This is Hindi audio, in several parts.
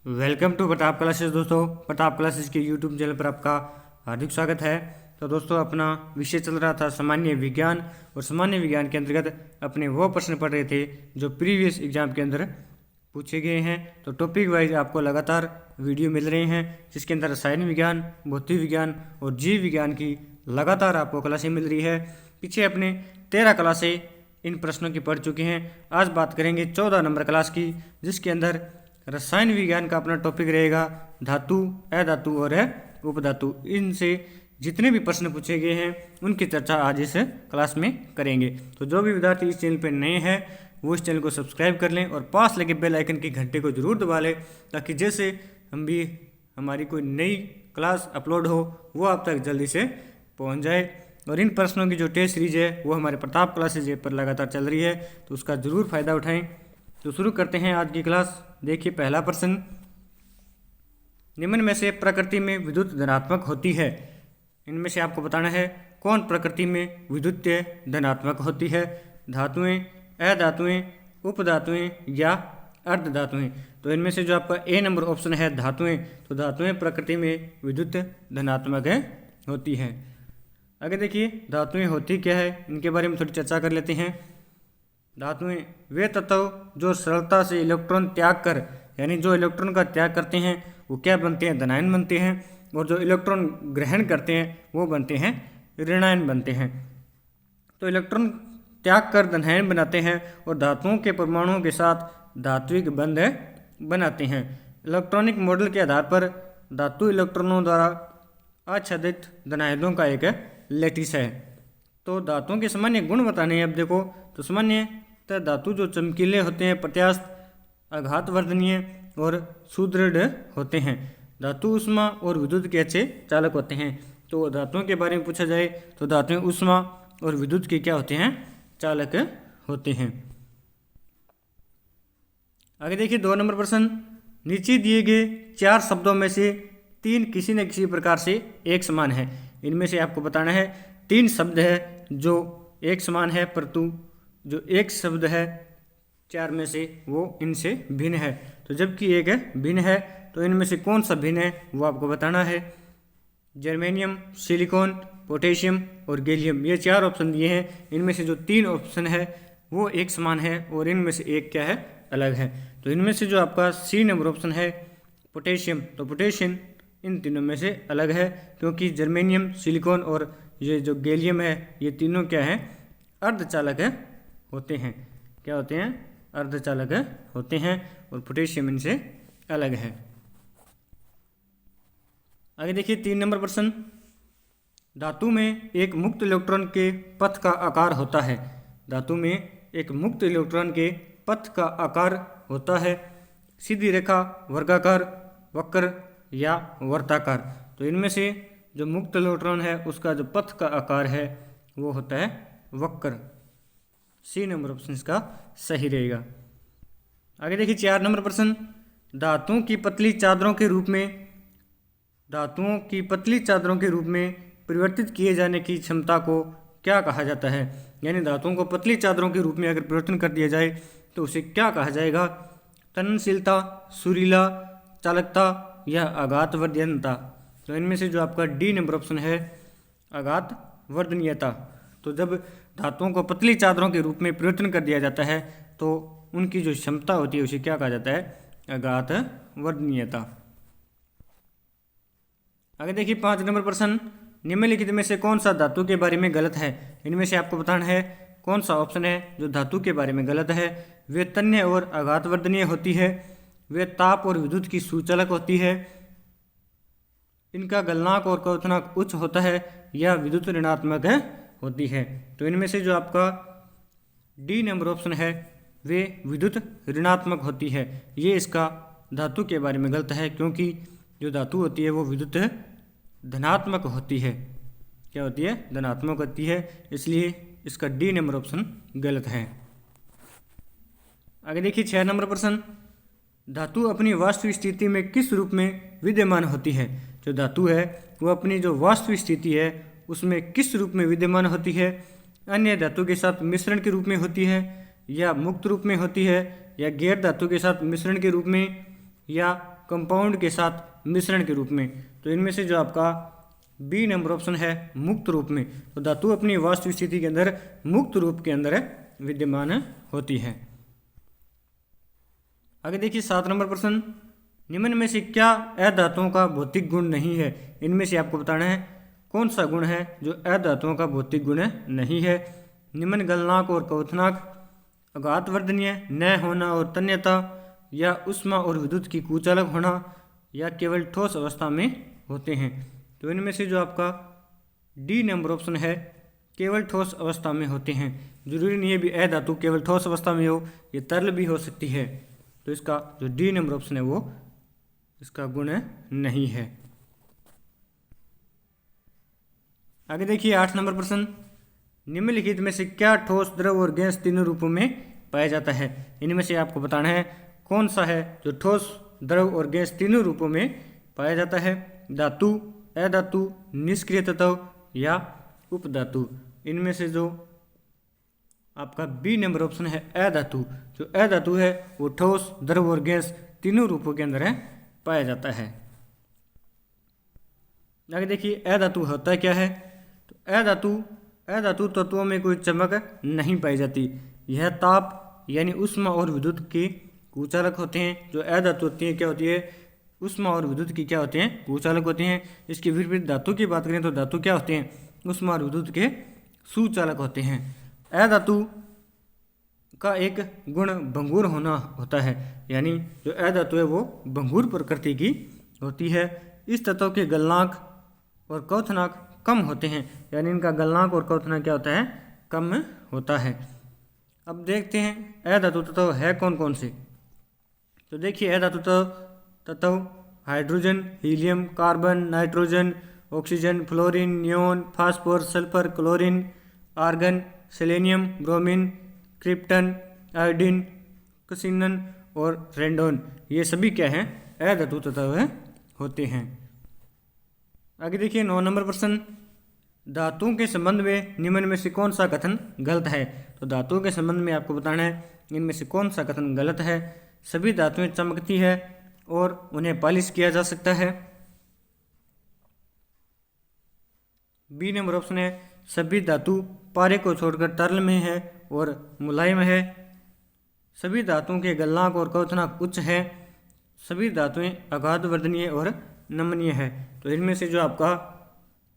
Welcome to Pratap classes. दोस्तों, प्रताप क्लासेस के यूट्यूब चैनल पर आपका हार्दिक स्वागत है। तो दोस्तों, अपना विषय चल रहा था सामान्य विज्ञान, और सामान्य विज्ञान के अंतर्गत अपने वो प्रश्न पढ़ रहे थे जो प्रीवियस एग्जाम के अंदर पूछे गए हैं। तो टॉपिक वाइज आपको लगातार वीडियो मिल रहे हैं, जिसके अंदर रसायन विज्ञान, भौतिक विज्ञान और जीव विज्ञान की लगातार आपको क्लासें मिल रही है। पीछे अपने 13 क्लासें इन प्रश्नों की पढ़ चुके हैं। आज बात करेंगे 14 नंबर क्लास की, जिसके अंदर रसायन विज्ञान का अपना टॉपिक रहेगा धातु, अधातु और उपधातु। इनसे जितने भी प्रश्न पूछे गए हैं उनकी चर्चा आज इस क्लास में करेंगे। तो जो भी विद्यार्थी इस चैनल पर नए हैं वो इस चैनल को सब्सक्राइब कर लें और पास लगे बेल आइकन की घंटे को जरूर दबा लें, ताकि जैसे हमारी कोई नई क्लास अपलोड हो वो आप तक जल्दी से पहुंच जाए। और इन प्रश्नों की जो टेस्ट सीरीज है वो हमारे प्रताप क्लासेज ऐप पर लगातार चल रही है, तो उसका ज़रूर फ़ायदा उठाएं। तो शुरू करते हैं आज की क्लास। देखिए, पहला प्रश्न, निम्न में से प्रकृति में विद्युत धनात्मक होती है। इनमें से आपको बताना है कौन प्रकृति में विद्युत धनात्मक होती है। धातुएं, अधातुएं, उपधातुएं या अर्धधातुएं। तो इनमें से जो आपका ए नंबर ऑप्शन है धातुएं, तो धातुएं प्रकृति में विद्युत धनात्मक होती हैं। आगे देखिए, धातुएं होती क्या है, इनके बारे में थोड़ी चर्चा कर लेते हैं। धातुएं वे तत्व जो सरलता से इलेक्ट्रॉन त्याग कर, यानी जो इलेक्ट्रॉन का त्याग करते हैं वो क्या बनते हैं, धनायन बनते हैं, और जो इलेक्ट्रॉन ग्रहण करते हैं वो बनते हैं ऋणायन बनते हैं। तो इलेक्ट्रॉन त्याग कर धनायन बनाते हैं और धातुओं के परमाणुओं के साथ धात्विक बंध बनाते हैं। इलेक्ट्रॉनिक मॉडल के आधार पर धातु इलेक्ट्रॉनों द्वारा आच्छादित धनायनों का एक लैटिस है। तो धातुओं के सामान्य गुण बताने हैं। अब देखो, तो सामान्यतः धातु जो चमकीले होते हैं, प्रत्यास्थ, आघातवर्धनीय और सुदृढ़ होते हैं। धातु ऊष्मा और विद्युत के अच्छे चालक होते हैं। तो धातुओं के बारे में पूछा जाए तो धातुएं ऊष्मा और विद्युत के क्या होते हैं, चालक होते हैं। आगे देखिए, 2 नंबर प्रश्न, नीचे दिए गए 4 शब्दों में से 3 किसी न किसी प्रकार से एक समान है। इनमें से आपको बताना है 3 शब्द है जो एक समान है, परंतु जो एक शब्द है 4 में से वो इनसे भिन्न है। तो जबकि एक भिन्न है, तो इनमें से कौन सा भिन्न है वो आपको बताना है। जर्मेनियम, सिलिकॉन, पोटेशियम और गैलियम, ये 4 ऑप्शन दिए हैं। इनमें से जो 3 ऑप्शन है वो एक समान है और इनमें से एक क्या है, अलग है। तो इनमें से जो आपका सी नंबर ऑप्शन है पोटेशियम, तो पोटेशियम इन तीनों में से अलग है, क्योंकि जर्मेनियम, सिलिकॉन और ये जो गैलियम है ये तीनों क्या है, अर्धचालक होते हैं। क्या होते हैं, अर्धचालक होते हैं, और पोटेशियम इनसे अलग है। आगे देखिए, 3 नंबर प्रश्न, धातु में एक मुक्त इलेक्ट्रॉन के पथ का आकार होता है। धातु में एक मुक्त इलेक्ट्रॉन के पथ का आकार होता है सीधी रेखा, वर्गाकार, वक्र या वर्ताकार। तो इनमें से जो मुक्त इलेक्ट्रॉन है उसका जो पथ का आकार है वो होता है वक्र। सी नंबर ऑप्शन इसका सही रहेगा। आगे देखिए, 4 नंबर प्रश्न, धातुओं की पतली चादरों के रूप में परिवर्तित किए जाने की क्षमता को क्या कहा जाता है। यानी धातुओं को पतली चादरों के रूप में अगर परिवर्तन कर दिया जाए तो उसे क्या कहा जाएगा। तननशीलता, सुरीला, चालकता या आघातवर्धनीयता। तो इनमें से जो आपका डी नंबर ऑप्शन है आघातवर्धनीयता। तो जब धातुओं को पतली चादरों के रूप में परिवर्तन कर दिया जाता है तो उनकी जो क्षमता होती है उसे क्या कहा जाता है, आघातवर्धनीयता। आगे देखिए, 5 नंबर प्रश्न, निम्नलिखित में से कौन सा धातु के बारे में गलत है। इनमें से आपको बताना है कौन सा ऑप्शन है जो धातु के बारे में गलत है। वे तन्य और आघातवर्धनीय होती है, वे ताप और विद्युत की सुचालक होती है, इनका गलनांक और क्वथनांक उच्च होता है, या विद्युत ऋणात्मक होती है। तो इनमें से जो आपका डी नंबर ऑप्शन है वे विद्युत ऋणात्मक होती है। ये इसका धातु के बारे में गलत है, क्योंकि जो धातु होती है वो विद्युत धनात्मक होती है। क्या होती है, धनात्मक होती है, इसलिए इसका डी नंबर ऑप्शन गलत है। आगे देखिए, 6 नंबर प्रश्न, धातु अपनी वास्तविक स्थिति में किस रूप में विद्यमान होती है। जो धातु है वो अपनी जो वास्तविक स्थिति है उसमें किस रूप में विद्यमान होती है। अन्य धातु के साथ मिश्रण के रूप में होती है, या मुक्त रूप में होती है, या गैर धातु के साथ मिश्रण के रूप में, या कंपाउंड के साथ मिश्रण के रूप में। तो इनमें से जो आपका बी नंबर ऑप्शन है मुक्त रूप में। तो धातु अपनी वास्तविक स्थिति के अंदर मुक्त रूप के अंदर विद्यमान होती है। आगे देखिए 7 नंबर प्रश्न, निम्न में से क्या अधातुओं का भौतिक गुण नहीं है। इनमें से आपको बताना है कौन सा गुण है जो अधातुओं का भौतिक गुण नहीं है। निम्न गलनांक और क्वथनांक आघातवर्धनीय न होना और तन्यता, या ऊष्मा और विद्युत की कुचालक होना, या केवल ठोस अवस्था में होते हैं। तो इनमें से जो आपका डी नंबर ऑप्शन है केवल ठोस अवस्था में होते हैं। जरूरी नहीं है भी अधातु केवल ठोस अवस्था में हो, ये तरल भी हो सकती है। तो इसका जो डी नंबर ऑप्शन है वो इसका गुण नहीं है। आगे देखिए 8 नंबर प्रश्न, निम्नलिखित में से क्या ठोस, द्रव और गैस तीनों रूपों में पाया जाता है। इनमें से आपको बताना है कौन सा है जो ठोस, द्रव और गैस तीनों रूपों में पाया जाता है। धातु, अधातु, निष्क्रिय तत्व या उपधातु। इनमें से जो आपका बी नंबर ऑप्शन है अधातु। जो अधातु है वो ठोस, द्रव और गैस तीनों रूपों के अंदर पाया जाता है। आगे देखिए अधातु होता क्या है। तो अधातु तत्वों में कोई चमक नहीं पाई जाती। यह ताप यानी ऊष्मा और विद्युत के कुचालक होते हैं। जो अधातु होती है क्या होती है, ऊष्मा और विद्युत की क्या होते हैं, कुचालक होते हैं। इसके विपरीत धातु की बात करें तो धातु क्या होते हैं, ऊष्मा और विद्युत के सुचालक होते हैं। अधातु का एक गुण भंगुर होना होता है, यानी जो अधातु है वो भंगुर प्रकृति की होती है। इस तत्व के गलनांक और क्वथनांक कम होते हैं, यानी इनका गलनांक और क्वथनांक क्या होता है, कम होता है। अब देखते हैं अधातु तत्व है कौन कौन से। तो देखिए अधातु तत्व hydrogen, helium, carbon, nitrogen, oxygen, fluorine, neon, phosphorus, sulphur, chlorine, argon, selenium, bromine, krypton, iodine, xenon और रेंडोन, ये सभी क्या हैं, अधातु तत्व होते हैं। आगे देखिए 9 नंबर प्रश्न, धातुओं के संबंध में निम्न में से कौन सा कथन गलत है। तो धातुओं के संबंध में आपको बताना है इनमें से कौन सा कथन गलत है। सभी धातुएं चमकती है और उन्हें पॉलिश किया जा सकता है। बी नंबर ऑप्शन है सभी धातु पारे को छोड़कर तरल में है और मुलायम है। सभी धातुओं के गलनांक और क्वथनांक उच्च है। सभी धातुएं आघातवर्धनीय और नमनीय है। तो इनमें से जो आपका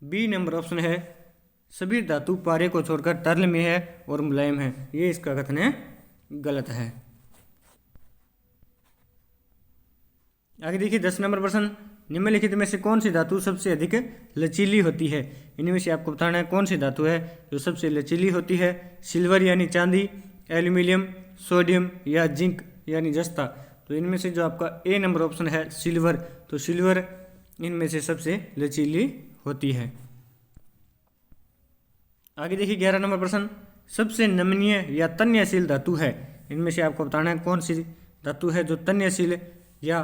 बी नंबर ऑप्शन है सभी धातु पारे को छोड़कर तरल में है और मुलायम है, ये इसका कथन है गलत है। आगे देखिए 10 नंबर प्रश्न, निम्नलिखित में से कौन सी धातु सबसे अधिक लचीली होती है। इनमें से आपको बताना है कौन सी धातु है जो सबसे लचीली होती है। सिल्वर यानी चांदी, एल्यूमिनियम, सोडियम या जिंक यानी जस्ता। तो इनमें से जो आपका ए नंबर ऑप्शन है सिल्वर। तो सिल्वर इनमें से सबसे लचीली होती है। आगे देखिए 11 नंबर प्रश्न, सबसे नमनीय या तन्यशील धातु है। इनमें से आपको बताना है कौन सी धातु है जो तन्यशील या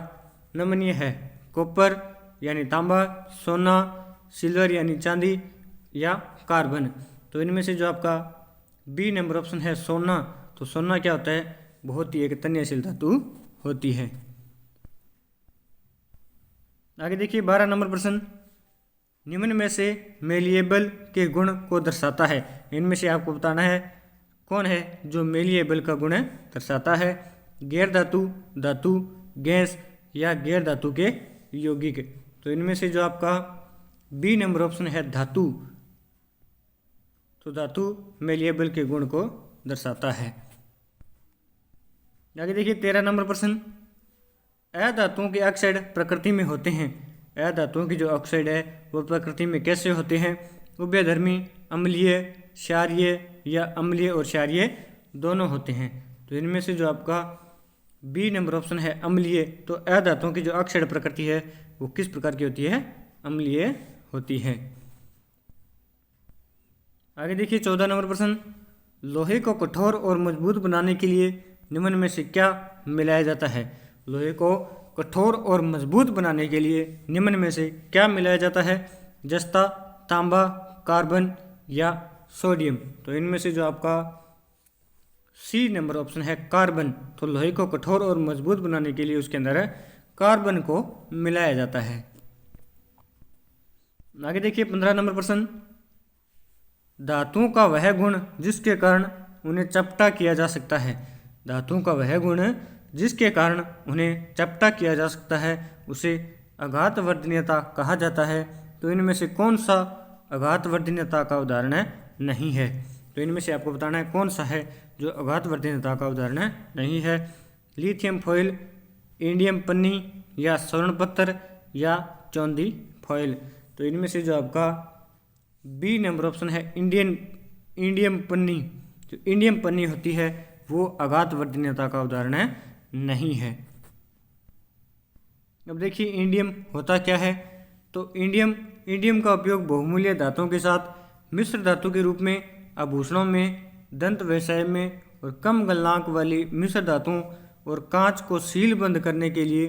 नमनीय है। कॉपर यानी तांबा, सोना, सिल्वर यानी चांदी या कार्बन। तो इनमें से जो आपका बी नंबर ऑप्शन है सोना। तो सोना क्या होता है, बहुत ही एक तन्यशील धातु होती है। आगे देखिए 12 नंबर प्रश्न, निम्न में से मेलिएबल के गुण को दर्शाता है। इनमें से आपको बताना है कौन है जो मेलिएबल का गुण दर्शाता है। गैर धातु, धातु, गैस या गैर धातु के यौगिक। तो इनमें से जो आपका बी नंबर ऑप्शन है धातु। तो धातु मेलिएबल के गुण को दर्शाता है। आगे देखिए 13 नंबर प्रश्न, अधातुओं के ऑक्साइड प्रकृति में होते हैं। अधातुओं की जो ऑक्साइड है वो प्रकृति में कैसे होते हैं। उभयधर्मी, अम्लीय, क्षारीय या अम्लीय और क्षारीय दोनों होते हैं। तो इनमें से जो आपका बी नंबर ऑप्शन है अम्लीय। तो अधातुओं की जो ऑक्साइड प्रकृति है वो किस प्रकार की होती है, अम्लीय होती है। आगे देखिए 14 नंबर प्रश्न, लोहे को कठोर और मजबूत बनाने के लिए निम्न में से क्या मिलाया जाता है। लोहे को कठोर और मजबूत बनाने के लिए निम्न में से क्या मिलाया जाता है। जस्ता, तांबा, कार्बन या सोडियम। तो इनमें से जो आपका सी नंबर ऑप्शन है कार्बन। तो लोहे को कठोर और मजबूत बनाने के लिए उसके अंदर कार्बन को मिलाया जाता है। आगे देखिए 15 नंबर प्रश्न, धातुओं का वह गुण जिसके कारण उन्हें चपटा किया जा सकता है। धातुओं का वह गुण जिसके कारण उन्हें चपटा किया जा सकता है उसे आघातवर्धनीयता कहा जाता है। तो इनमें से कौन सा आघातवर्धनीयता का उदाहरण नहीं है? तो इनमें से आपको बताना है कौन सा है जो आघातवर्धनीयता का उदाहरण नहीं है। लिथियम फॉइल, इंडियम पन्नी या स्वर्ण पत्थर या चौंधी फॉइल। तो इनमें से जो आपका बी नंबर ऑप्शन है इंडियम पन्नी। जो इंडियम पन्नी होती है वो आघातवर्धनीयता का उदाहरण नहीं है। अब देखिए इंडियम होता क्या है। तो इंडियम का उपयोग बहुमूल्य धातुओं के साथ मिश्र धातु के रूप में, आभूषणों में, दंत व्यवसाय में और कम गलनांक वाली मिश्र धातुओं और कांच को सीलबंद करने के लिए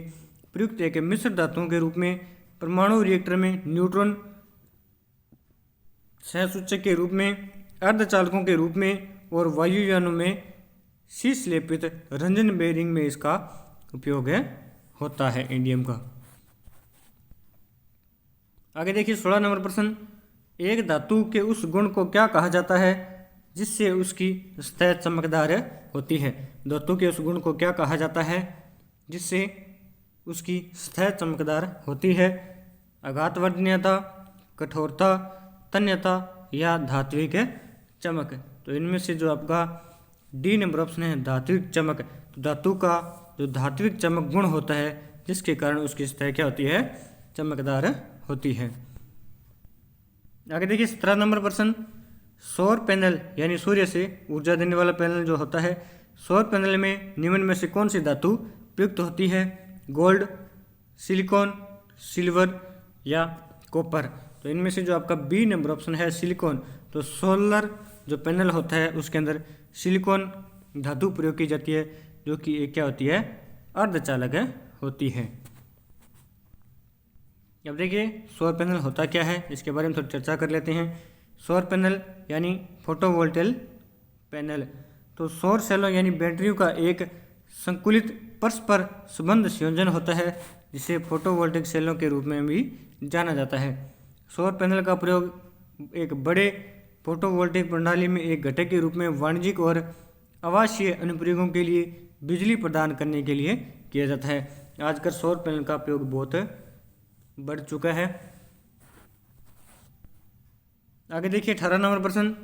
प्रयुक्त एक मिश्र धातुओं के रूप में, परमाणु रिएक्टर में न्यूट्रॉन सहसूचक के रूप में, अर्धचालकों के रूप में और वायुयानों में शीर्षलेपित रंजन बेयरिंग में इसका उपयोग होता है इंडियम का। आगे देखिए 16 नंबर प्रश्न, एक धातु के उस गुण को क्या कहा जाता है जिससे उसकी सतह चमकदार होती है। धातु के उस गुण को क्या कहा जाता है जिससे उसकी सतह चमकदार होती है? आघातवर्धनीयता, कठोरता, तन्यता या धात्विक चमक। तो इनमें से जो आपका डी नंबर ऑप्शन है धात्विक चमक। तो धातु का जो धात्विक चमक गुण होता है जिसके कारण उसकी सतह क्या होती है? चमकदार होती है। आगे देखिए 17 नंबर प्रश्न, सौर पैनल यानी सूर्य से ऊर्जा देने वाला पैनल जो होता है, सौर पैनल में निम्न में से कौन सी धातु प्रयुक्त होती है? गोल्ड, सिलिकॉन, सिल्वर या कॉपर। तो इनमें से जो आपका बी नंबर ऑप्शन है सिलिकॉन। तो सोलर जो पैनल होता है उसके अंदर सिलिकॉन धातु प्रयोग की जाती है जो कि एक क्या होती है? अर्धचालक होती है। अब देखिए सौर पैनल होता क्या है इसके बारे में थोड़ी चर्चा कर लेते हैं। सौर पैनल यानी फोटोवोल्टेइक पैनल। तो सौर सेलों यानी बैटरियों का एक संकुलित परस्पर संबंध संयोजन होता है जिसे फोटोवोल्टेइक सेलों के रूप में भी जाना जाता है। सौर पैनल का प्रयोग एक बड़े फोटोवोल्टेइक प्रणाली में एक घटक के रूप में वाणिज्यिक और आवासीय अनुप्रयोगों के लिए बिजली प्रदान करने के लिए किया जाता है। आजकल सौर पैनल का उपयोग बहुत बढ़ चुका है। आगे देखिए 18 नंबर प्रश्न,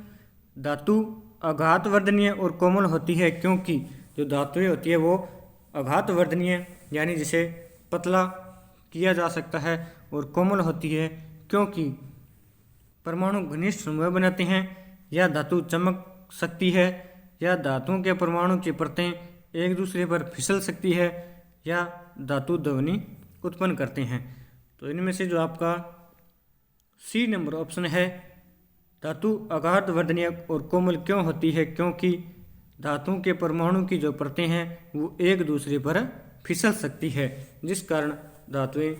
धातु आघातवर्धनीय और कोमल होती है क्योंकि जो धातुएं होती है वो आघातवर्धनीय यानी जिसे पतला किया जा सकता है और कोमल होती है क्योंकि परमाणु घनिष्ठ समूह बनाते हैं, या धातु चमक सकती है, या धातुओं के परमाणु की परतें एक दूसरे पर फिसल सकती है, या धातु ध्वनि उत्पन्न करते हैं। तो इनमें से जो आपका सी नंबर ऑप्शन है धातु आघातवर्धनीय और कोमल क्यों होती है? क्योंकि धातुओं के परमाणु की जो परतें हैं वो एक दूसरे पर फिसल सकती है जिस कारण धातुएं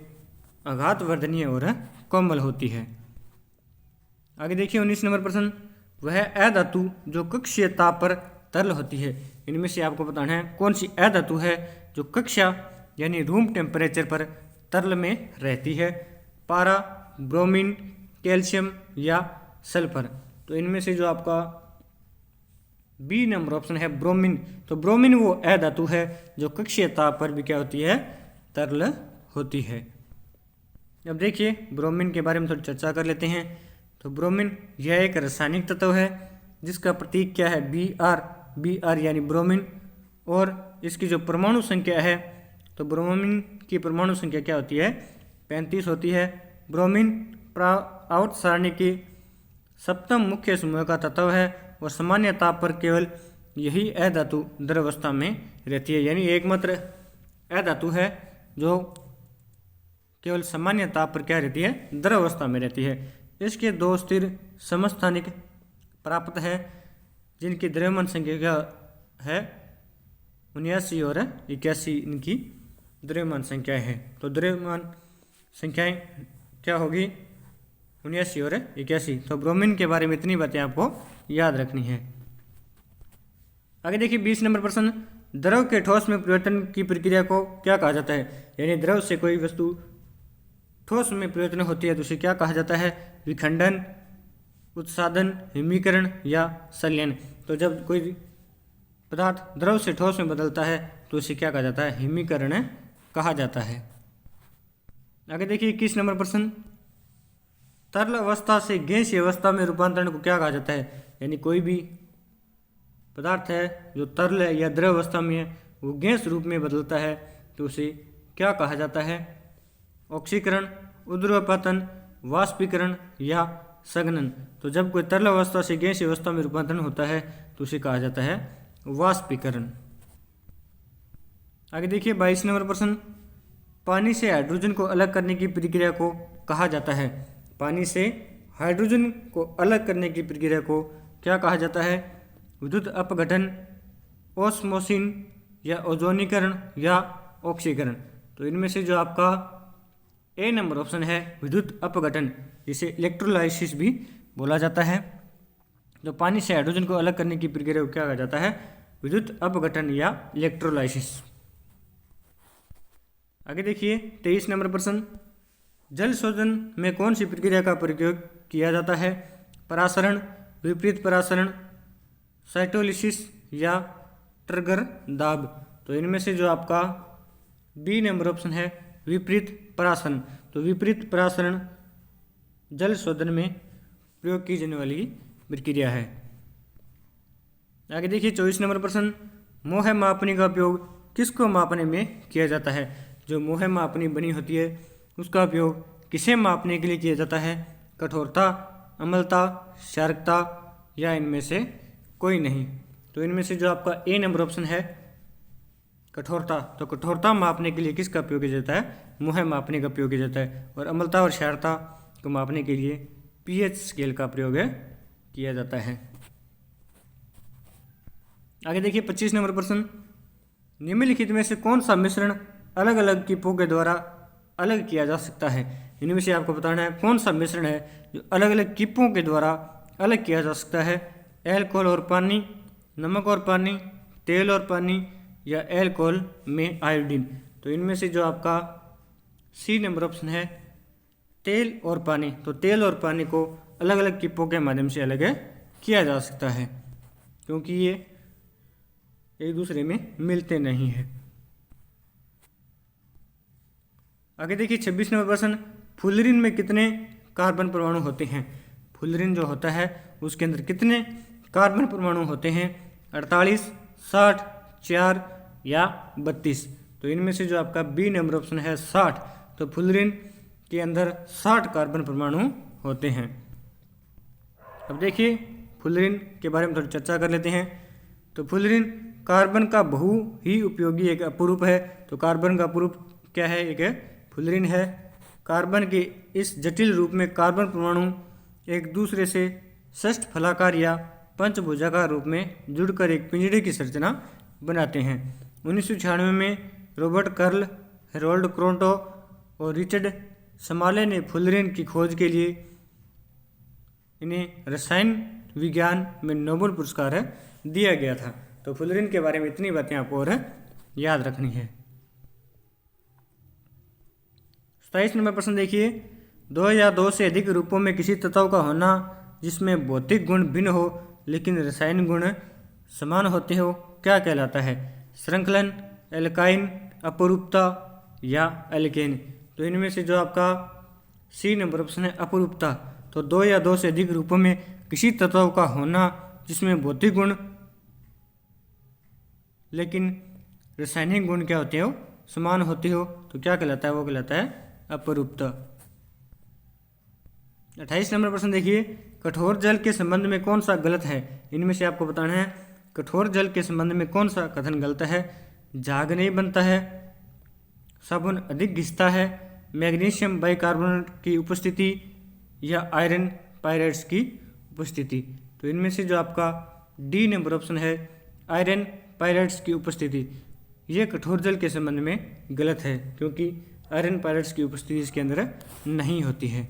आघातवर्धनीय और कोमल होती है। आगे देखिए 19 नंबर प्रश्न, वह अधातु जो कक्षीय ताप पर तरल होती है। इनमें से आपको बताना है कौन सी अधातु है जो कक्षा यानी रूम टेम्परेचर पर तरल में रहती है? पारा, ब्रोमीन, कैल्शियम या सल्फर। तो इनमें से जो आपका बी नंबर ऑप्शन है ब्रोमीन। तो ब्रोमीन वो अधातु है जो कक्षीय ताप पर भी क्या होती है? तरल होती है। अब देखिए ब्रोमीन के बारे में थोड़ी चर्चा कर लेते हैं। तो ब्रोमीन यह एक रासायनिक तत्व है जिसका प्रतीक क्या है? Br यानी ब्रोमीन। और इसकी जो परमाणु संख्या है तो ब्रोमीन की परमाणु संख्या क्या होती है? 35 होती है। ब्रोमीन आवर्त सारणी की सप्तम मुख्य समूह का तत्व है और सामान्य ताप पर केवल यही अधातु द्रवावस्था में रहती है, यानी एकमात्र अधातु है जो केवल सामान्य ताप पर क्या रहती है? द्रवावस्था में रहती है। इसके दो स्थिर समस्थानिक प्राप्त है जिनकी द्रव्यमान संख्या क्या है? 79 और 81 इनकी द्रव्यमान संख्याएं हैं। तो द्रव्यमान संख्याएं क्या होगी? 79 और 81। तो ब्रोमीन के बारे में इतनी बातें आपको याद रखनी है। आगे देखिए 20 नंबर प्रश्न, द्रव के ठोस में परिवर्तन की प्रक्रिया को क्या कहा जाता है? यानी द्रव से कोई वस्तु ठोस में परिवर्तन होती है तो उसे क्या कहा जाता है? विखंडन, उत्सादन, हिमीकरण या संलयन। तो जब कोई पदार्थ द्रव से ठोस में बदलता है तो उसे क्या कहा जाता है? हिमीकरण कहा जाता है। आगे देखिए 21 नंबर प्रश्न, तरल अवस्था से गैसीय अवस्था में रूपांतरण को क्या कहा जाता है? यानी कोई भी पदार्थ है जो तरल है या द्रव अवस्था में है वो गैस रूप में बदलता है तो उसे क्या कहा जाता है? ऑक्सीकरण, ऊर्ध्वपतन, वाष्पीकरण या संघनन। तो जब कोई तरल अवस्था से गैसीय अवस्था में रूपांतरण होता है तो उसे कहा जाता है वाष्पीकरण। आगे देखिए 22 नंबर प्रश्न, पानी से हाइड्रोजन को अलग करने की प्रक्रिया को कहा जाता है? पानी से हाइड्रोजन को अलग करने की प्रक्रिया को क्या कहा जाता है? विद्युत अपघटन, ओस्मोसिन या ओजोनीकरण या ऑक्सीकरण। तो इनमें से जो आपका ए नंबर ऑप्शन है विद्युत अपघटन, जिसे इलेक्ट्रोलाइसिस भी बोला जाता है। तो पानी से हाइड्रोजन को अलग करने की प्रक्रिया को क्या कहा जाता है? विद्युत अपघटन या इलेक्ट्रोलाइसिस। आगे देखिए 23 नंबर प्रश्न, जल शोधन में कौन सी प्रक्रिया का प्रयोग किया जाता है? परासरण, विपरीत परासरण, साइटोलिसिस या ट्रिगर दाब। तो इनमें से जो आपका बी नंबर ऑप्शन है विपरीत परासरण। तो विपरीत परासरण जल शोधन में प्रयोग की जाने वाली प्रक्रिया है। आगे देखिए 24 नंबर प्रश्न, मोह मापनी का उपयोग किसको मापने में किया जाता है? जो मोह मापनी बनी होती है उसका उपयोग किसे मापने के लिए किया जाता है? कठोरता, अम्लता, क्षारकता या इनमें से कोई नहीं। तो इनमें से जो आपका ए नंबर ऑप्शन है कठोरता। तो कठोरता मापने के लिए किसका उपयोग किया जाता है? मोह मापने का उपयोग किया जाता है। और अम्लता और क्षारकता को मापने के लिए पीएच स्केल का प्रयोग किया जाता है। आगे देखिए 25 नंबर प्रश्न, निम्नलिखित में से कौन सा मिश्रण अलग अलग कीपों के द्वारा अलग किया जा सकता है? इनमें से आपको बताना है कौन सा मिश्रण है जो अलग अलग कीपों के द्वारा अलग किया जा सकता है? एल्कोहल और पानी, नमक और पानी, तेल और पानी या एल्कोहल में आयोडीन। तो इनमें से जो आपका सी नंबर ऑप्शन है तेल और पानी। तो तेल और पानी को अलग अलग कीपों के माध्यम से अलग किया जा सकता है क्योंकि ये एक दूसरे में मिलते नहीं हैं। आगे देखिए 26 नंबर प्रश्न, फुलरिन में कितने कार्बन परमाणु होते हैं? फुलरिन जो होता है उसके अंदर कितने कार्बन परमाणु होते हैं? 48, 60, 4 या 32। तो इनमें से जो आपका बी नंबर ऑप्शन है 60। तो फुलरिन के अंदर 60 कार्बन परमाणु होते हैं। अब देखिए फुलरिन के बारे में थोड़ी चर्चा कर लेते हैं। तो फुलरिन कार्बन का बहु ही उपयोगी एक अपरूप है। तो कार्बन का अपरूप क्या है? एक फुलरिन है। कार्बन के इस जटिल रूप में कार्बन परमाणु एक दूसरे से षष्ठ फलाकार या पंचभुजाकार रूप में जुड़कर एक पिंजरे की संरचना बनाते हैं। 1996 में रॉबर्ट कर्ल, हेरोल्ड क्रोंटो और रिचर्ड समाले ने फुलरिन की खोज के लिए इन्हें रसायन विज्ञान में नोबेल पुरस्कार दिया गया था। तो फुलरिन के बारे में इतनी बातें आपको और याद रखनी है। 27 नंबर प्रश्न देखिए, दो या दो से अधिक रूपों में किसी तत्व का होना जिसमें भौतिक गुण भिन्न हो लेकिन रासायनिक गुण समान होते हो क्या कहलाता है? श्रृंखलन, एल्काइन, अपरूपता या एल्केन। तो इनमें से जो आपका सी नंबर ऑप्शन है अपरूपता। तो दो या दो से अधिक रूपों में किसी तत्व का होना जिसमें भौतिक गुण लेकिन रासायनिक गुण क्या होते हो? समान होते हो तो क्या कहलाता है? वो कहलाता है अपरूपता। 28 नंबर प्रश्न देखिए, कठोर जल के संबंध में कौन सा गलत है? इनमें से आपको बताना है कठोर जल के संबंध में कौन सा कथन गलत है? झाग नहीं बनता है, साबुन अधिक घिसता है, मैग्नीशियम बाइकार्बोनेट की उपस्थिति या आयरन पायरेट्स की उपस्थिति। तो इनमें से जो आपका डी नंबर ऑप्शन है आयरन पायरेट्स की उपस्थिति, ये कठोर जल के संबंध में गलत है क्योंकि आयरन पायरेट्स की उपस्थिति इसके अंदर नहीं होती है।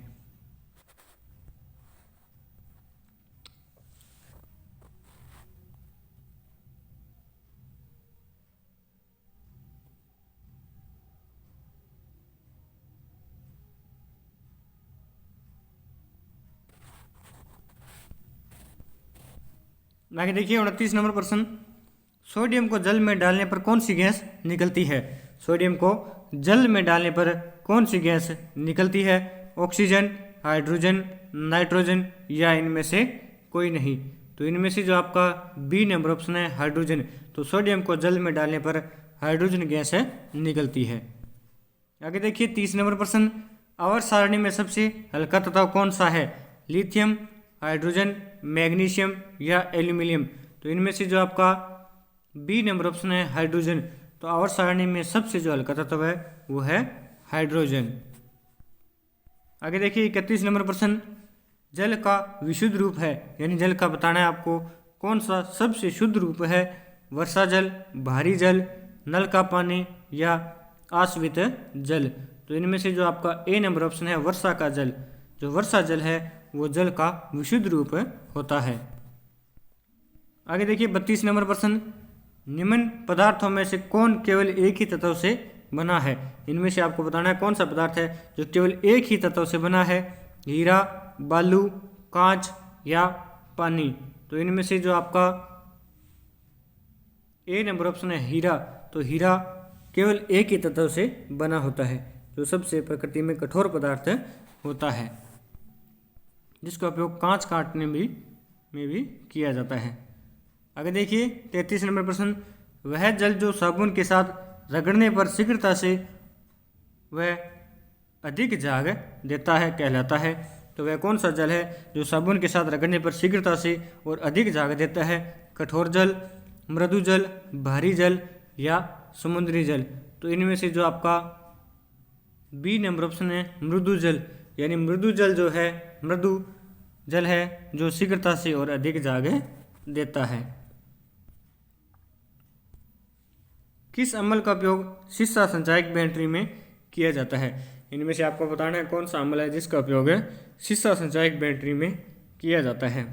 आगे देखिए 29 नंबर प्रश्न, सोडियम को जल में डालने पर कौन सी गैस निकलती है? सोडियम को जल में डालने पर कौन सी गैस निकलती है? ऑक्सीजन, हाइड्रोजन, नाइट्रोजन या इनमें से कोई नहीं? तो इनमें से जो आपका बी नंबर ऑप्शन है हाइड्रोजन। तो सोडियम को जल में डालने पर हाइड्रोजन गैस निकलती है। आगे देखिए 30 नंबर प्रश्न, आवर्त सारणी में सबसे हल्का तत्व कौन सा है? लिथियम, हाइड्रोजन, मैग्नीशियम या एल्यूमिनियम? तो इनमें से जो आपका बी नंबर ऑप्शन है हाइड्रोजन। तो आवर्त सारणी में सबसे जो हल्का तत्व है वो है हाइड्रोजन। आगे देखिए 31 नंबर प्रश्न, जल का विशुद्ध रूप है, यानी जल का बताना है आपको कौन सा सबसे शुद्ध रूप है? वर्षा जल, भारी जल, नल का पानी या आश्रित जल? तो इनमें से जो आपका ए नंबर ऑप्शन है वर्षा का जल। जो वर्षा जल है वो जल का विशुद्ध रूप होता है। आगे देखिए 32 नंबर प्रश्न, निम्न पदार्थों में से कौन केवल एक ही तत्व से बना है? इनमें से आपको बताना है कौन सा पदार्थ है जो केवल एक ही तत्व से बना है? हीरा, बालू, कांच या पानी? तो इनमें से जो आपका ए नंबर ऑप्शन है हीरा। तो हीरा केवल एक ही तत्व से बना होता है, जो सबसे प्रकृति में कठोर पदार्थ होता है, जिसका उपयोग कांच काटने में भी किया जाता है। आगे देखिए 33 नंबर प्रश्न, वह जल जो साबुन के साथ रगड़ने पर शीघ्रता से वह अधिक झाग देता है कहलाता है? तो वह कौन सा जल है जो साबुन के साथ रगड़ने पर शीघ्रता से और अधिक झाग देता है? कठोर जल, मृदु जल, भारी जल या समुद्री जल? तो इनमें से जो आपका बी नंबर ऑप्शन है मृदु जल, यानी मृदु जल जो है मृदु जल है जो शीघ्रता से और अधिक झाग देता है। किस अम्ल का उपयोग शीशा संचायक बैटरी में किया जाता है? इनमें से आपको बताना है कौन सा अम्ल है जिसका उपयोग शीशा संचायक बैटरी में किया जाता है?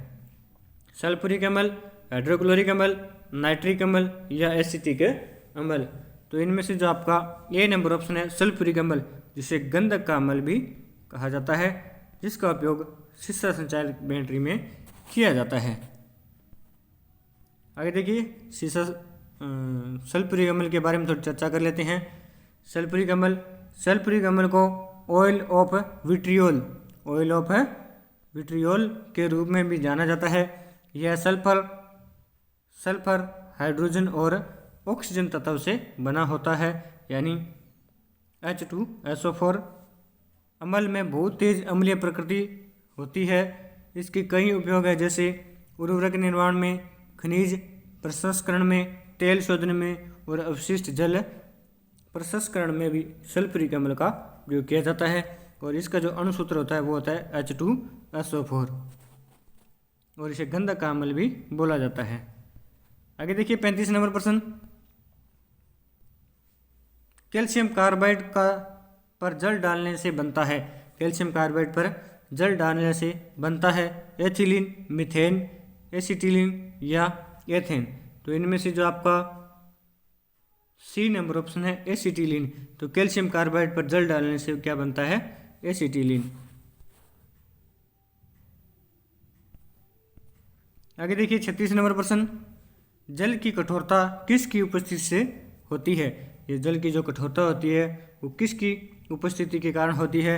सल्फ्यूरिक अम्ल, हाइड्रोक्लोरिक अम्ल, नाइट्रिक अम्ल या एसिटिक अम्ल? तो इनमें से जो आपका ए नंबर ऑप्शन है सल्फ्यूरिक अम्ल, जिसे गंधक का अम्ल भी कहा जाता है, जिसका उपयोग शीशा संचायक बैटरी में किया जाता है। आगे देखिए सल्फ्यूरिक अम्ल के बारे में थोड़ी चर्चा कर लेते हैं। सल्फ्यूरिक अम्ल को ऑयल ऑफ विट्रियोल के रूप में भी जाना जाता है। यह सल्फर, हाइड्रोजन और ऑक्सीजन तत्व से बना होता है, यानी H2SO4। अम्ल में बहुत तेज अम्लीय प्रकृति होती है। इसके कई उपयोग है, जैसे उर्वरक निर्माण में, खनिज प्रसंस्करण में, तेल शोधन में और अवशिष्ट जल प्रसंस्करण में भी सल्फ्यूरिक अम्ल का प्रयोग किया जाता है। और इसका जो अणुसूत्र होता है वो होता है H2SO4 और इसे गंधक का अम्ल भी बोला जाता है। आगे देखिए 35 नंबर प्रश्न, कैल्शियम कार्बाइड का पर जल डालने से बनता है? कैल्शियम कार्बाइड पर जल डालने से बनता है एथिलीन, मीथेन, एसिटिलीन या एथेन? तो इनमें से जो आपका सी नंबर ऑप्शन है एसिटिलीन। तो कैल्शियम कार्बाइड पर जल डालने से क्या बनता है? एसिटिलीन। आगे देखिए 36 नंबर प्रश्न, जल की कठोरता किसकी उपस्थिति से होती है? ये जल की जो कठोरता होती है वो किसकी उपस्थिति के कारण होती है?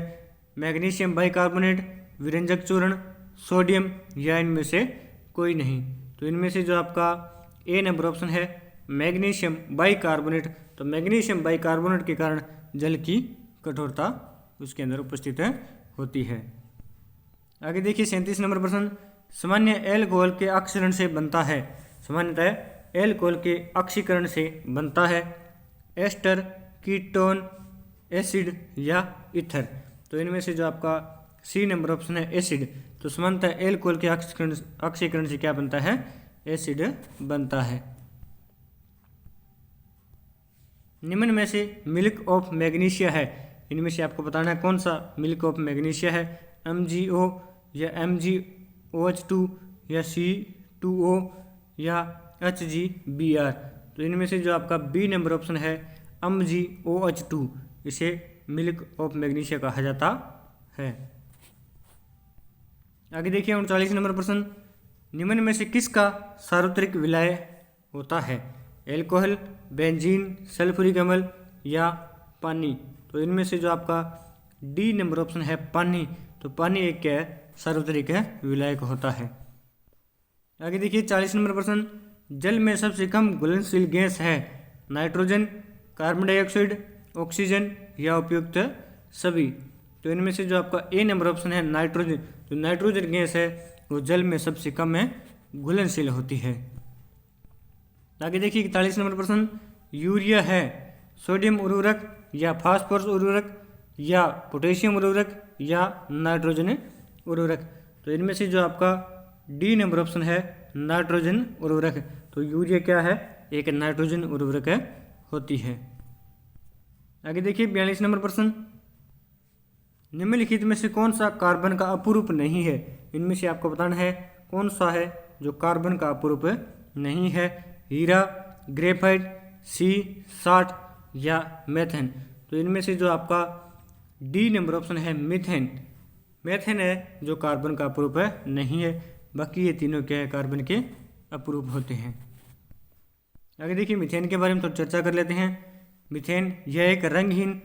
मैग्नीशियम बाइकार्बोनेट, विरंजक चूर्ण, सोडियम या इनमें से कोई नहीं? तो इनमें से जो आपका ए नंबर ऑप्शन है मैग्नीशियम बाइकार्बोनेट। तो मैग्नीशियम बाइकार्बोनेट के कारण जल की कठोरता उसके अंदर उपस्थित होती है। आगे देखिए 37 नंबर प्रश्न, सामान्य एल्कोहल के ऑक्सीकरण से बनता है? सामान्यतः एल्कोहल के ऑक्सीकरण से बनता है एस्टर, कीटोन, एसिड या ईथर? तो इनमें से जो आपका सी नंबर ऑप्शन है एसिड। तो सामान्यतः एल्कोहल के ऑक्सीकरण से क्या बनता है? एसिड बनता है। निम्न में से मिल्क ऑफ मैग्नीशिया है? इनमें से आपको बताना है कौन सा मिल्क ऑफ मैग्नीशिया है? MgO या MgOH2 या C2O या HgBr? तो इनमें से जो आपका बी नंबर ऑप्शन है MgOH2, इसे मिल्क ऑफ मैग्नीशिया कहा जाता है। आगे देखिए 39 नंबर प्रश्न, निम्न में से किसका सार्वत्रिक विलय होता है? एल्कोहल, बेंजीन, सल्फ्यूरिक अम्ल या पानी? तो इनमें से जो आपका डी नंबर ऑप्शन है पानी, तो पानी एक क्या है? सार्वत्रिक है विलायक होता है। आगे देखिए 40 नंबर प्रश्न, जल में सबसे कम घुलनशील गैस है? नाइट्रोजन, कार्बन डाइऑक्साइड, ऑक्सीजन या उपयुक्त सभी? तो इनमें से जो आपका ए नंबर ऑप्शन है नाइट्रोजन, जो नाइट्रोजन गैस है वो जल में सबसे कम है घुलनशील होती है। आगे देखिए 41 नंबर प्रश्न, यूरिया है सोडियम उर्वरक या फास्फोरस उर्वरक या पोटेशियम उर्वरक या नाइट्रोजन उर्वरक? तो इनमें से जो आपका डी नंबर ऑप्शन है नाइट्रोजन उर्वरक। तो यूरिया क्या है? एक नाइट्रोजन उर्वरक होती है। आगे देखिए 42 नंबर प्रश्न, निम्नलिखित में से कौन सा कार्बन का अपरूप नहीं है? इनमें से आपको बताना है कौन सा है जो कार्बन का अपरूप नहीं है? हीरा, ग्रेफाइट, C60 या मेथेन? तो इनमें से जो आपका डी नंबर ऑप्शन है मीथेन। मेथेन है जो कार्बन का अपरूप नहीं है, बाकी ये तीनों क्या है? कार्बन के अपरूप होते हैं। आगे देखिए मीथेन के बारे में थोड़ी चर्चा कर लेते हैं। मीथेन यह एक रंगहीन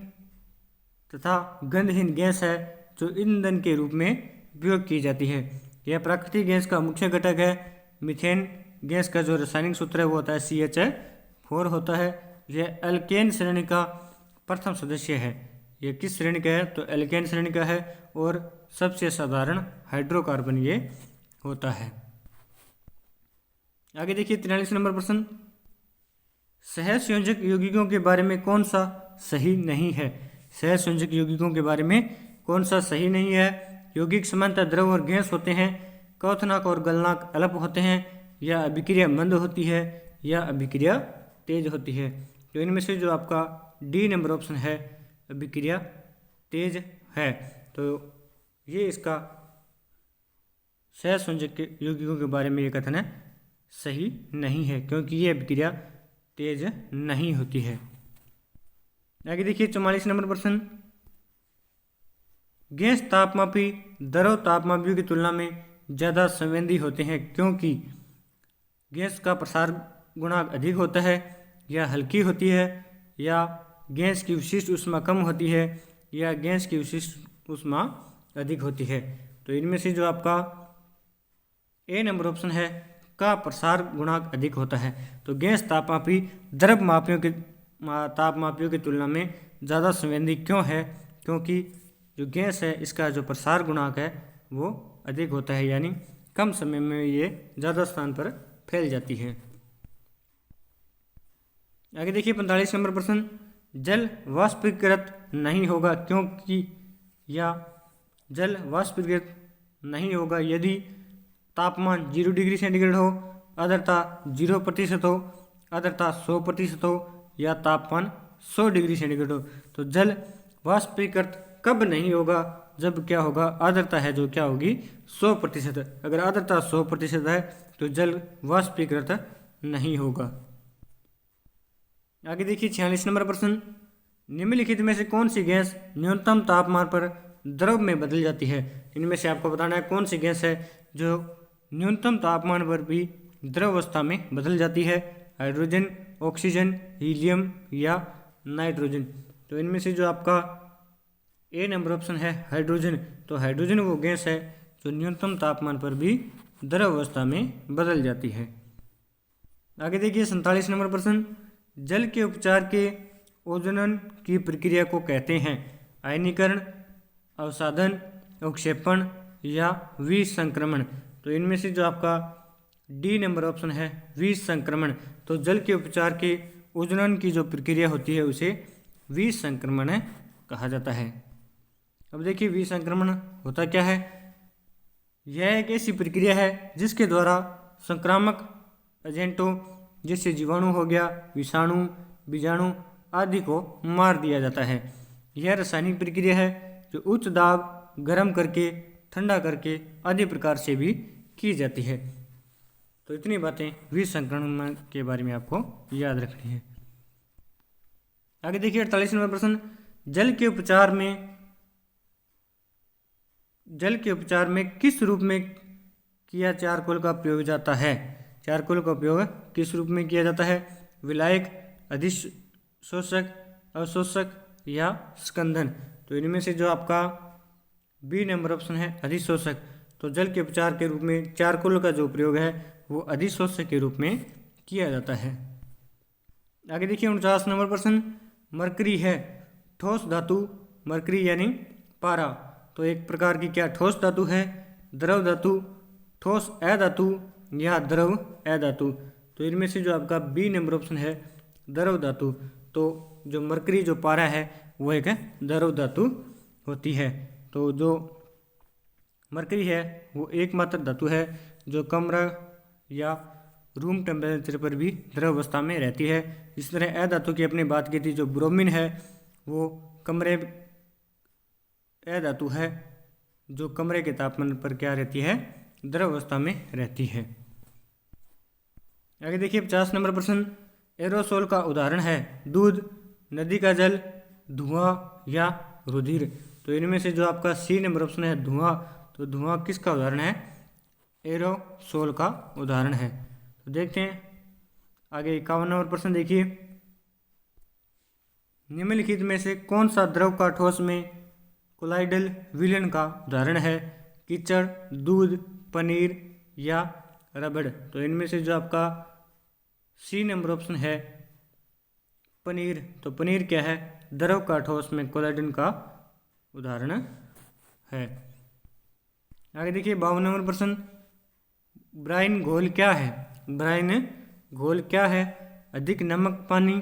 तथा गंधहीन गैस है जो ईंधन के रूप में उपयोग की जाती है। यह प्राकृतिक गैस का मुख्य घटक है। मीथेन गैस का जो रासायनिक सूत्र है वो होता है CH4 होता है। यह एल्केन श्रेणी का प्रथम सदस्य है। यह किस श्रेणी का है? तो एल्केन श्रेणी का है और सबसे साधारण हाइड्रोकार्बन ये होता है। आगे देखिए 43 नंबर प्रश्न, सहसंयोजक यौगिकों के बारे में कौन सा सही नहीं है? सहसंयोजक यौगिकों के बारे में कौन सा सही नहीं है? यौगिक सामान्यतः द्रव और गैस होते हैं, क्वथनांक और गलनांक अल्प होते हैं, या अभिक्रिया मंद होती है, या अभिक्रिया तेज होती है? तो इनमें से जो आपका डी नंबर ऑप्शन है अभिक्रिया तेज है। तो ये इसका सहसंयोजक यौगिकों के बारे में ये कथन है सही नहीं है, क्योंकि ये अभिक्रिया तेज नहीं होती है। आगे देखिए 44 नंबर प्रश्न, गैस तापमापी द्रव तापमापियों की तुलना में ज़्यादा संवेदी होते हैं क्योंकि गैस का प्रसार गुणांक अधिक होता है, या हल्की होती है, या गैस की विशिष्ट ऊष्मा कम होती है, या गैस की विशिष्ट ऊष्मा अधिक होती है? तो इनमें से जो आपका ए नंबर ऑप्शन है का प्रसार गुणांक अधिक होता है। तो गैस तापमापी द्रव तापमापियों की तुलना में ज़्यादा संवेदी क्यों है? क्योंकि जो गैस है इसका जो प्रसार गुणांक है वो अधिक होता है, यानी कम समय में ये ज़्यादा स्थान पर फैल जाती है। आगे देखिए 45 नंबर प्रश्न, जल वाष्पीकृत नहीं होगा क्योंकि, या जल वाष्पीकृत नहीं होगा यदि तापमान 0 डिग्री सेंटीग्रेड हो, आर्द्रता 0% हो, आर्द्रता 100% हो, या तापमान 100 डिग्री सेंटीग्रेड हो। तो जल वाष्पीकृत कब नहीं होगा? जब क्या होगा? आर्द्रता है जो क्या होगी? 100%। अगर आर्द्रता 100% है तो जल वाष्पीकृत नहीं होगा। आगे देखिए 46 नंबर प्रश्न, निम्नलिखित में से कौन सी गैस न्यूनतम तापमान पर द्रव में बदल जाती है? इनमें से आपको बताना है कौन सी गैस है जो न्यूनतम तापमान पर भी द्रव अवस्था में बदल जाती है? हाइड्रोजन, ऑक्सीजन, हीलियम या नाइट्रोजन? तो इनमें से जो आपका ए नंबर ऑप्शन है हाइड्रोजन। तो हाइड्रोजन वो गैस है जो न्यूनतम तापमान पर भी द्रव अवस्था में बदल जाती है। आगे देखिए 47 नंबर प्रश्न, जल के उपचार के ओजोनन की प्रक्रिया को कहते हैं? आयनीकरण, अवसादन, अवक्षेपण या विसंक्रमण? तो इनमें से जो आपका डी नंबर ऑप्शन है विसंक्रमण। तो जल के उपचार के ओजोनन की जो प्रक्रिया होती है उसे विसंक्रमण कहा जाता है। अब देखिए विसंक्रमण होता क्या है? यह एक ऐसी प्रक्रिया है जिसके द्वारा संक्रामक एजेंटों जैसे जीवाणु हो गया, विषाणु, बीजाणु आदि को मार दिया जाता है। यह रासायनिक प्रक्रिया है जो उच्च दाब, गर्म करके, ठंडा करके आदि प्रकार से भी की जाती है। तो इतनी बातें विसंक्रमण के बारे में आपको याद रखनी है। आगे देखिए 48 नंबर प्रश्न, जल के उपचार में किस रूप में किया चारकोल का प्रयोग जाता है। चारकोल का उपयोग किस रूप में किया जाता है? विलायक, अधिशोषक, अवशोषक या स्कंदन। तो इनमें से जो आपका बी नंबर ऑप्शन है अधिशोषक। तो जल के उपचार के रूप में चारकोल का जो प्रयोग है वो अधिशोषक के रूप में किया जाता है। आगे देखिए 49 नंबर प्रश्न, मरकरी है ठोस धातु, मरकरी यानी पारा। तो एक प्रकार की क्या ठोस धातु है, द्रव धातु, ठोस अधातु या द्रव अधातु। तो इनमें से जो आपका बी नंबर ऑप्शन है द्रव धातु। तो जो मरकरी जो पारा है वो एक द्रव धातु होती है। तो जो मरकरी है वो एकमात्र धातु है जो कमरा या रूम टेम्परेचर पर भी द्रव अवस्था में रहती है। इस तरह अधातु की अपनी बात की थी, जो ब्रोमीन है वो कमरे अधातु है जो कमरे के तापमान पर क्या रहती है, द्रव अवस्था में रहती है। आगे देखिए 50 नंबर प्रश्न, एरोसोल का उदाहरण है दूध, नदी का जल, धुआं या रुधिर। तो इनमें से जो आपका सी नंबर ऑप्शन है धुआं। तो धुआं किसका उदाहरण है? एरोसोल का उदाहरण है। तो देखते हैं आगे 51 नंबर प्रश्न देखिए, निम्नलिखित में से कौन सा द्रव का ठोस में कोलाइडल विलयन का उदाहरण है? कीचड़, दूध, पनीर या रबड़। तो इनमें से जो आपका सी नंबर ऑप्शन है पनीर। तो पनीर क्या है? द्रव का ठोस में कोलाइडल का उदाहरण है। आगे देखिए 52 नंबर प्रश्न, ब्राइन घोल क्या है? ब्राइन घोल क्या है? अधिक नमक पानी,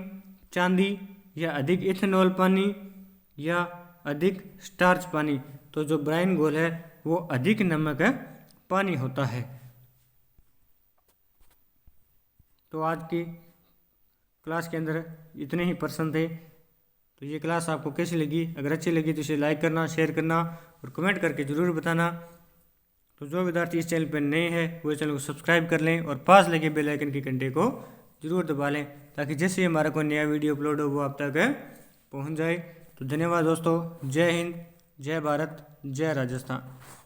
चांदी या अधिक इथेनॉल पानी या अधिक स्टार्च पानी। तो जो ब्राइन घोल है वो अधिक नमक पानी होता है। तो आज की क्लास के अंदर इतने ही प्रश्न थे। तो ये क्लास आपको कैसी लगी? अगर अच्छी लगी तो इसे लाइक करना, शेयर करना और कमेंट करके ज़रूर बताना। तो जो विद्यार्थी इस चैनल पर नए हैं वो चैनल को सब्सक्राइब कर लें और पास लगे बेल आइकन की घंटे को जरूर दबा लें, ताकि जैसे हमारा कोई नया वीडियो अपलोड हो वो आप तक पहुंच जाए। तो धन्यवाद दोस्तों। जय हिंद, जय भारत, जय राजस्थान।